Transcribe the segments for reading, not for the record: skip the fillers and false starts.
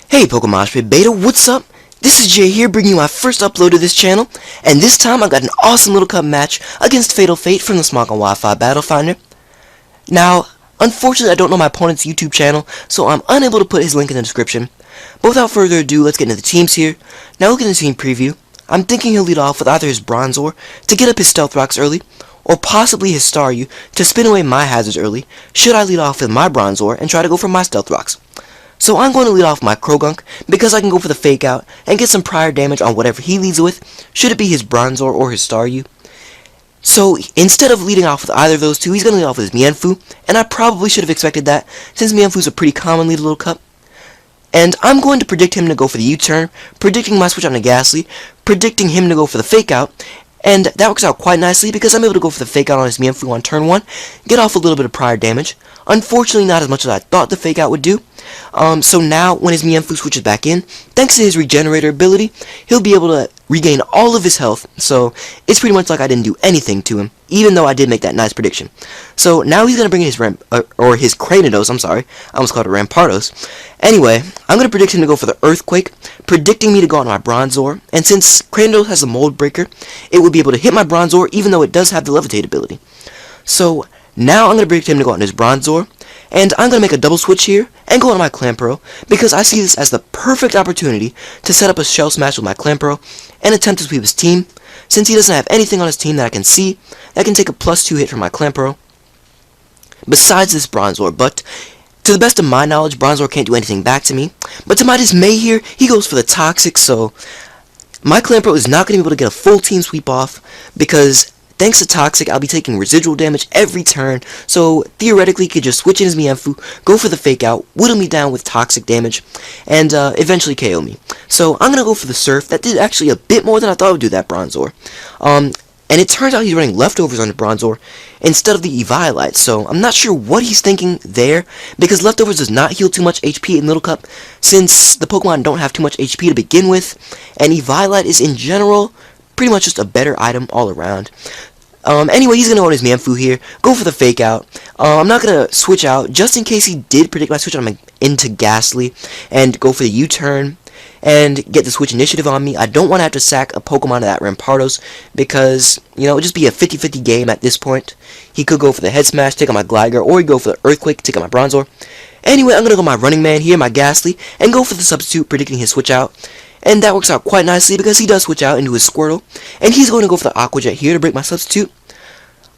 Hey Pokemoshpitbeta, what's up? This is Jay here, bringing you my first upload to this channel, and this time I got an awesome little cup match against Fatal Fate from the Smog on Wi-Fi Battle Finder. Now, unfortunately I don't know my opponent's YouTube channel, so I'm unable to put his link in the description. But without further ado, let's get into the teams here. Now looking at the team preview, I'm thinking he'll lead off with either his Bronzor to get up his Stealth Rocks early, or possibly his Staryu to spin away my hazards early, should I lead off with my Bronzor and try to go for my Stealth Rocks. So I'm going to lead off my Krogunk, because I can go for the Fake Out and get some prior damage on whatever he leads with, should it be his Bronzor or his Staryu. So instead of leading off with either of those two, he's going to lead off with his Mienfoo, and I probably should have expected that, since Mienfoo's a pretty common lead little cup. And I'm going to predict him to go for the U-turn, predicting my switch on a Ghastly, predicting him to go for the Fake Out, and that works out quite nicely because I'm able to go for the Fake Out on his Mienfoo on turn 1, get off a little bit of prior damage. Unfortunately, not as much as I thought the Fake Out would do. So now, when his Mienfoo switches back in, thanks to his Regenerator ability, he'll be able to regain all of his health, so it's pretty much like I didn't do anything to him, even though I did make that nice prediction. So now he's going to bring in his his Cranidos, I'm sorry, I almost called it Rampardos. Anyway, I'm going to predict him to go for the Earthquake, predicting me to go on my Bronzor, and since Cranidos has a Mold Breaker, it would be able to hit my Bronzor, even though it does have the Levitate ability. So now I'm going to predict him to go on his Bronzor, and I'm going to make a double switch here and go on my Clamperl, because I see this as the perfect opportunity to set up a Shell Smash with my Clamperl and attempt to sweep his team, since he doesn't have anything on his team that I can see that can take a +2 hit from my Clamperl, besides this Bronzor. But to the best of my knowledge, Bronzor can't do anything back to me. But to my dismay here, he goes for the Toxic, so my Clamperl is not going to be able to get a full team sweep off, because thanks to Toxic, I'll be taking residual damage every turn, so theoretically he could just switch in his Mienfoo, go for the Fake Out, whittle me down with Toxic damage, and eventually KO me. So I'm going to go for the Surf. That did actually a bit more than I thought it would do, that Bronzor. And it turns out he's running Leftovers on the Bronzor instead of the Eviolite, so I'm not sure what he's thinking there, because Leftovers does not heal too much HP in Little Cup, since the Pokemon don't have too much HP to begin with, and Eviolite is in general pretty much just a better item all around. Anyway, he's going to go on his Mienfoo here, go for the Fake Out. I'm not going to switch out, just in case he did predict my switch into Ghastly, and go for the U-turn, and get the switch initiative on me. I don't want to have to sack a Pokemon to that Rampardos, because, you know, it would just be a 50-50 game at this point. He could go for the Head Smash, take on my Gligar, or he'd go for the Earthquake, take on my Bronzor. Anyway, I'm going to go my Running Man here, my Ghastly, and go for the Substitute, predicting his switch out. And that works out quite nicely, because he does switch out into his Squirtle, and he's going to go for the Aqua Jet here to break my Substitute.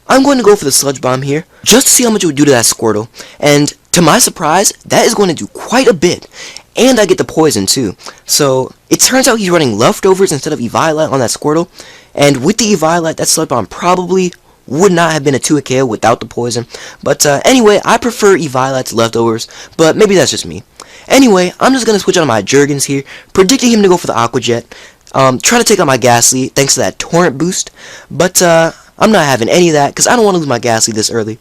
I'm going to go for the Sludge Bomb here, just to see how much it would do to that Squirtle, and to my surprise, that is going to do quite a bit, and I get the Poison too. So it turns out he's running Leftovers instead of Eviolite on that Squirtle, and with the Eviolite, that Sludge Bomb probably would not have been a 2-hit KO without the Poison. But anyway, I prefer Eviolite to Leftovers, but maybe that's just me. Anyway, I'm just going to switch on my Jurgens here, predicting him to go for the Aqua Jet, trying to take out my Ghastly thanks to that Torrent boost, but I'm not having any of that, because I don't want to lose my Ghastly this early.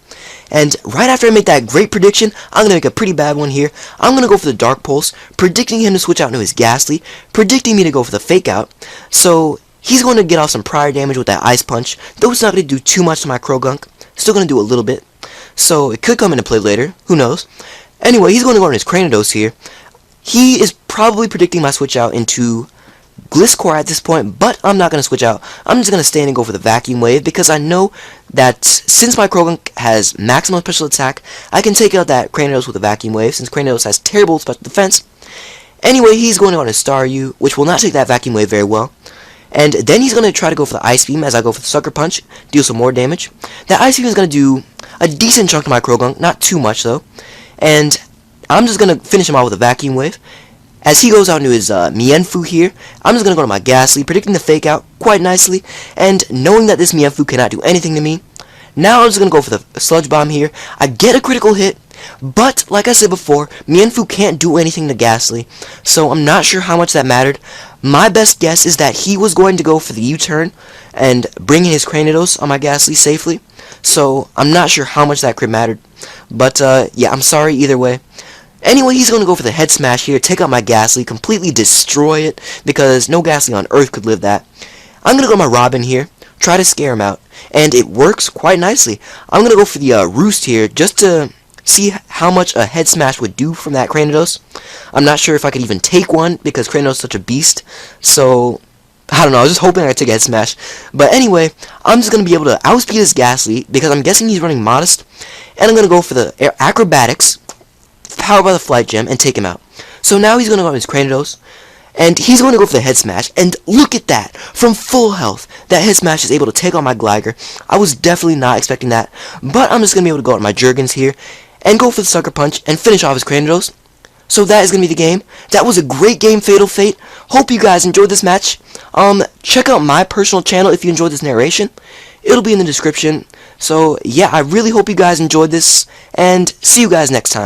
And right after I make that great prediction, I'm going to make a pretty bad one here. I'm going to go for the Dark Pulse, predicting him to switch out into his Ghastly, predicting me to go for the Fake Out. So he's going to get off some prior damage with that Ice Punch, though it's not going to do too much to my Krogunk. Still going to do a little bit. So it could come into play later, who knows. Anyway, he's going to go on his Cranidos here. He is probably predicting my switch out into Gliscor at this point, but I'm not going to switch out. I'm just going to stand and go for the Vacuum Wave, because I know that since my Krogunk has maximum special attack, I can take out that Cranidos with a Vacuum Wave, since Cranidos has terrible special defense. Anyway, he's going on his Staryu, which will not take that Vacuum Wave very well. And then he's going to try to go for the Ice Beam as I go for the Sucker Punch, deal some more damage. That Ice Beam is going to do a decent chunk to my Krogunk, not too much though. And I'm just going to finish him out with a Vacuum Wave. As he goes out into his Mienfoo here, I'm just going to go to my Ghastly, predicting the Fake Out quite nicely, and knowing that this Mienfoo cannot do anything to me. Now I'm just going to go for the Sludge Bomb here. I get a critical hit, but like I said before, Mienfoo can't do anything to Ghastly, so I'm not sure how much that mattered. My best guess is that he was going to go for the U-turn and bring in his Cranidos on my Ghastly safely, so I'm not sure how much that crit mattered. But yeah, I'm sorry either way. Anyway, he's going to go for the Head Smash here, take out my Ghastly, completely destroy it, because no Ghastly on Earth could live that. I'm going to go my Robin here, try to scare him out, and it works quite nicely. I'm going to go for the Roost here, just to see how much a head smash would do from that Cranidos. I'm not sure if I could even take one because Cranidos is such a beast. So, I don't know. I was just hoping I could take a head smash. But anyway, I'm just going to be able to outspeed this Ghastly because I'm guessing he's running Modest. And I'm going to go for the Acrobatics, powered by the Flight Gem, and take him out. So now he's going to go on his Cranidos. And he's going to go for the head smash, and look at that! From full health, that head smash is able to take on my Gligar. I was definitely not expecting that, but I'm just going to be able to go on my Jurgens here, and go for the Sucker Punch, and finish off his Cranidos. So that is going to be the game. That was a great game, Fatal Fate. Hope you guys enjoyed this match. Check out my personal channel if you enjoyed this narration. It'll be in the description. So, yeah, I really hope you guys enjoyed this, and see you guys next time.